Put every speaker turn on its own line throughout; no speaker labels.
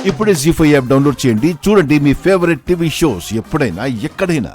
ఇప్పుడే జీ5 app download చేయండి. చూడండి మీ ఫేవరెట్ టీవీ షోస్ ఎప్పుడైనా ఎక్కడైనా.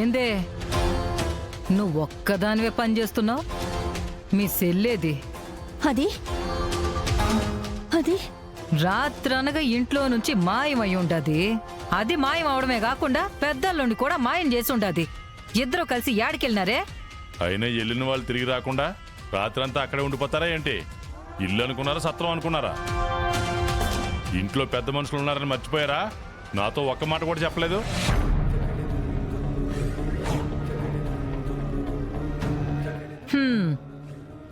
ఏందే నువ్వు ఒక్కదానివే పని చేస్తున్నావు? మీ సెల్లేది
అది అది
రాత్రనగా ఇంట్లో నుంచి మాయమై ఉండది. అది మాయం అవడమే కాకుండా పెద్దల్లుండి కూడా మాయం చేసి ఉండది. ఇద్దరు కలిసి యాడికెళ్ళినారే?
అయినా వెళ్ళిన వాళ్ళు తిరిగి రాకుండా రాత్రంతా అక్కడే ఉండిపోతారా ఏంటి? ఇల్లు అనుకున్నారా, సత్రం అనుకున్నారా? ఇంట్లో పెద్ద మనుషులు ఉన్నారని మర్చిపోయారా? నాతో ఒక్క మాట కూడా చెప్పలేదు.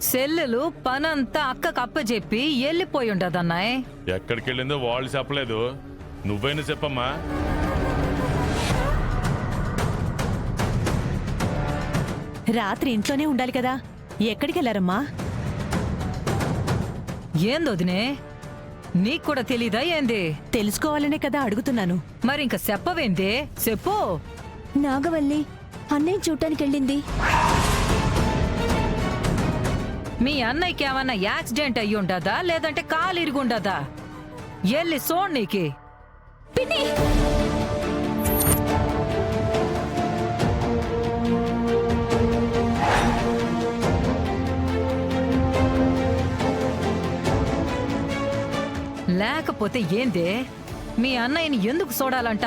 సెల్లులు పనంతా అక్కకు అప్పచెప్పి వెళ్ళిపోయి ఉండదన్నాయ్.
ఎక్కడికి వెళ్ళిందో వాళ్ళు చెప్పలేదు, నువ్వైనా చెప్పమ్మా.
రాత్రి ఇంట్లోనే ఉండాలి కదా, ఎక్కడికి వెళ్ళారమ్మా?
ఏందొదినే, నీకు కూడా తెలీదా ఏంది?
తెలుసుకోవాలనే కదా అడుగుతున్నాను.
మరింక చెప్పవేందే? చెప్పు.
నాగవల్లి అన్నయ్య చూడటానికి వెళ్ళింది.
మీ అన్నయ్యకి ఏమన్నా యాక్సిడెంట్ అయ్యి ఉండదా, లేదంటే కాలు ఇరుగుండదా? ఎల్లి సోడ్ నీకి.
పిన్ని
లేకపోతే ఏందే? మీ అన్నయ్యని ఎందుకు చూడాలంట?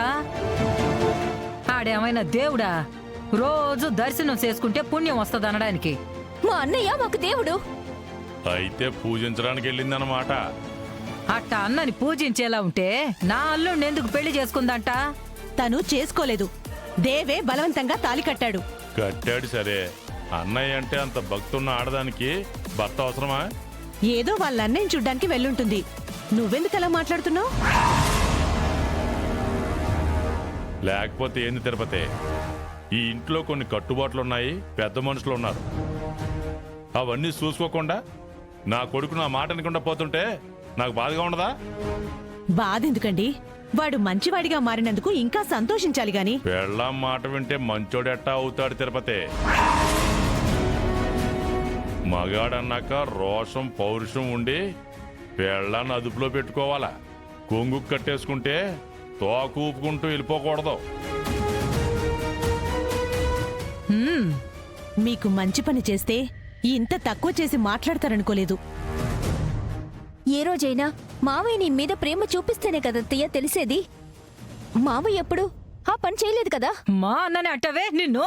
ఆడేమైనా దేవుడా? రోజు దర్శనం చేసుకుంటే పుణ్యం వస్తదనడానికి.
మా అన్నయ్య మాకు దేవుడు.
అయితే పూజించడానికి వెళ్ళిందన్నమాట.
అట్ట అన్నని పూజించేలా ఉంటే నా అల్లుడిని ఎందుకు పెళ్లి చేసుకుందంట?
తను చేసుకోలేదు, దేవే బలవంతంగా తాలి కట్టాడు.
కట్టాడు సరే, అన్నయ్య అంటే అంత భక్తున్న ఆడదానికి భర్త అవసరమా?
ఏదో వాళ్ళ అన్నయ్యని చూడ్డానికి వెళ్ళుంటుంది. నువ్వెందుకు అలా మాట్లాడుతున్నావు?
లేకపోతే ఏంది తిరుపతి? ఈ ఇంట్లో కొన్ని కట్టుబాట్లున్నాయి, పెద్ద మనుషులు ఉన్నారు. అవన్నీ చూసుకోకుండా నా కొడుకు నా మాట అనకుండా పోతుంటే నాకు బాధగా ఉండదా?
బాధ ఎందుకండి? వాడు మంచివాడిగా మారినందుకు ఇంకా సంతోషించాలి గాని.
పెళ్ళాం మాట వింటే మంచోడెట్టా అవుతాడు తిరుపతి? మగాడన్నాక రోషం పౌరుషం ఉండి పెళ్ళాన్ని అదుపులో పెట్టుకోవాలా. కొంగు కట్టేసుకుంటే తోక ఊపుకుంటూ వెళ్ళిపోకూడదు.
మీకు మంచి పని చేస్తే ఇంత తక్కువ చేసి మాట్లాడతారనుకోలేదు.
ఏ రోజైనా మావయ్య నీ మీద ప్రేమ చూపిస్తేనే కదా అత్తయ్య తెలిసేది. మావయ్య ఎప్పుడు ఆ పని చేయలేదు కదా.
మా అన్నని అట్టవే నిన్ను.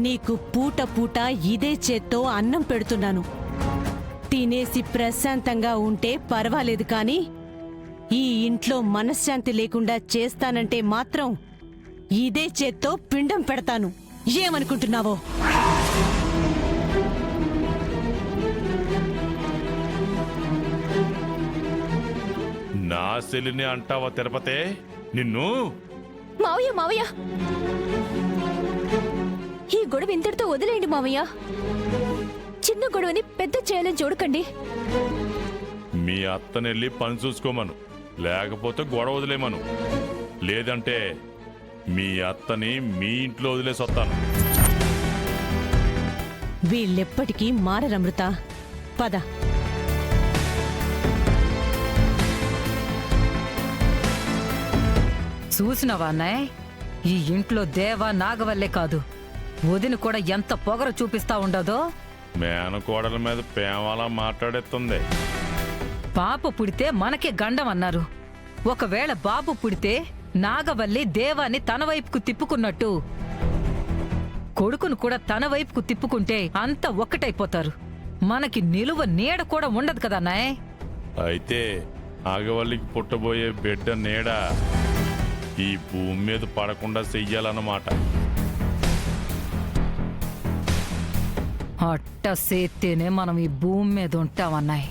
నీకు పూట పూట ఇదే చేత్తో అన్నం పెడుతున్నాను. తినేసి ప్రశాంతంగా ఉంటే పర్వాలేదు కాని ఈ ఇంట్లో మనశ్శాంతి లేకుండా చేస్తానంటే మాత్రం ఇదే చేత్తో పిండం పెడతాను. ఏమనుకుంటున్నావో?
నా సెల్లిని అంటావా తిరుపతి? నిన్ను
మావయ్య మావయ్య ఈ గొడవ ఇంతటితో వదిలేయండి మావయ్య. చిన్న గొడవని పెద్ద చేయాలని చూడకండి.
మీ అత్తనెళ్ళి పని చూసుకోమను, లేకపోతే గొడవ వదిలేమను. లేదంటే మీ అత్తని మీ ఇంట్లో వదిలేసి వస్తాను.
వీళ్ళెప్పటికీ మారరమృత. పద.
చూసినవా అన్నయ్య? ఈ ఇంట్లో దేవా నాగవల్లే కాదు, వదిన కూడా ఎంత పొగరు చూపిస్తా ఉండదో.
మేనకోడల మీద ప్రేమలా మాట్లాడేస్తుంది.
పాప పుడితే మనకే గండం అన్నారు. ఒకవేళ బాబు పుడితే నాగవల్లి దేవాన్ని తన వైపుకు తిప్పుకున్నట్టు కొడుకును కూడా తన వైపుకు తిప్పుకుంటే అంతా ఒక్కటైపోతారు. మనకి నిలువ నీడ కూడా ఉండదు కదా అన్నాయ్.
అయితే నాగవల్లికి పుట్టబోయే బిడ్డ నీడ ఈ భూమి మీద పడకుండా చెయ్యాలన్నమాట.
అట్ట సేత్తేనే మనం ఈ భూమి మీద ఉంటామన్నాయ్.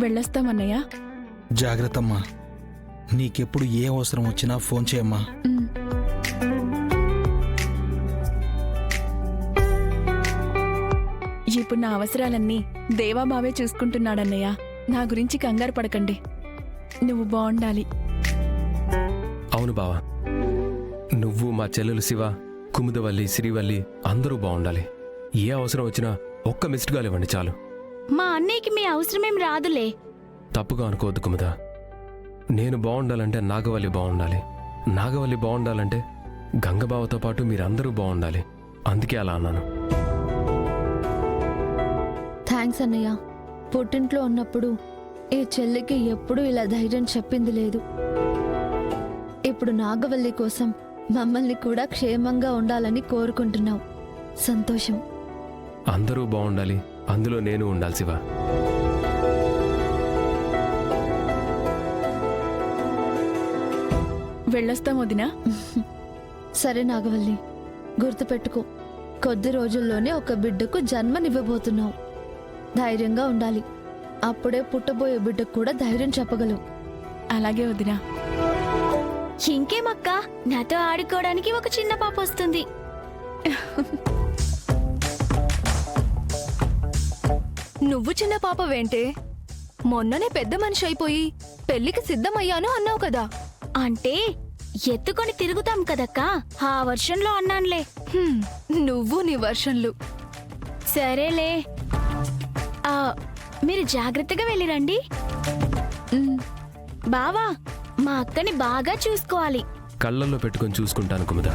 వెళ్ళొస్తామన్నయ్య.
జాగ్రత్తమ్మా. నీకెప్పుడు ఏ అవసరం వచ్చినా ఫోన్ చేయమ్మా.
ఇప్పుడు నా అవసరాలన్నీ దేవాబావే చూసుకుంటున్నాడన్నయ్య. నా గురించి కంగారు పడకండి. నువ్వు బాగుండాలి.
అవును బావా, నువ్వు మా చెల్లెలు శివ, కుముదవల్లి, శ్రీవల్లి అందరూ బాగుండాలి. ఏ అవసరం వచ్చినా ఒక్క మిస్డ్ కాల్ ఇవ్వండి చాలు.
మా అన్నయ్యకి మీ అవసరమేం రాదులే.
తప్పుగా అనుకోవద్దు కుముద. నేను బాగుండాలంటే నాగవల్లి బాగుండాలి, నాగవల్లి బాగుండాలంటే గంగబావతో పాటు మీరందరూ బాగుండాలి. అందుకే అలా అన్నాను.
థ్యాంక్స్ అన్నయ్య. పుట్టింట్లో ఉన్నప్పుడు ఈ చెల్లికి ఎప్పుడూ ఇలా ధైర్యం చెప్పింది లేదు. ఇప్పుడు నాగవల్లి కోసం మమ్మల్ని కూడా క్షేమంగా ఉండాలని కోరుకుంటున్నావు. సంతోషం.
అందరూ బాగుండాలి, అందులో నేను ఉండాలి శివ.
వెళ్ళొస్తాం వదినా.
సరే నాగవల్లి, గుర్తుపెట్టుకో, కొద్ది రోజుల్లోనే ఒక బిడ్డకు జన్మనివ్వబోతున్నావు. ధైర్యంగా ఉండాలి. అప్పుడే పుట్టబోయే బిడ్డకు కూడా ధైర్యం చెప్పగలవు.
అలాగే వదినా.
ఇంకేమక్క, నాతో ఆడుకోవడానికి ఒక చిన్న పాప వస్తుంది.
నువ్వు చిన్న పాపవేంటే? మొన్ననే పెద్ద మనిషి అయిపోయి పెళ్లికి సిద్ధమయ్యాను అన్నావు కదా.
అంటే ఎత్తుకొని తిరుగుతాం కదక్కా, ఆ వర్షంలో అన్నానులే.
నువ్వు నీ వర్షన్లు.
సరేలే. మీరు జాగ్రత్తగా వెళ్ళిరండి. బావా, మా అక్కని బాగా చూసుకోవాలి.
కళ్ళల్లో పెట్టుకొని చూసుకుంటాను కుముద.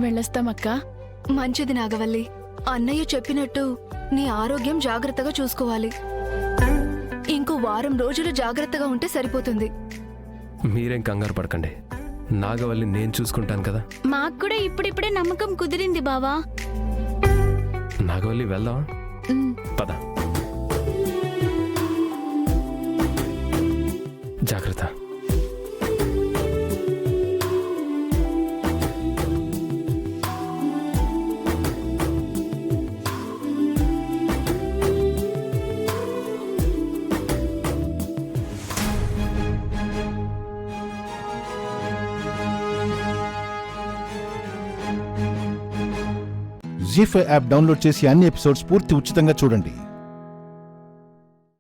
వెళ్ళొస్తామక్క.
మంచిది నాగవల్లి. అన్నయ్య చెప్పినట్టు నీ ఆరోగ్యం జాగ్రత్తగా చూసుకోవాలి. ఇంకో వారం రోజులు జాగ్రత్తగా ఉంటే సరిపోతుంది.
మీరేం కంగారు పడకండి, నాగవల్లి నేను చూసుకుంటాను కదా.
మాకు కూడా ఇప్పుడిప్పుడే నమ్మకం కుదిరింది బావా.
నాగవల్లి వెళ్దాం పద. జాగ్రత్త.
జీ5 యాప్ డౌన్లోడ్ చేసి అన్ని ఎపిసోడ్స్ పూర్తి ఉచితంగా చూడండి.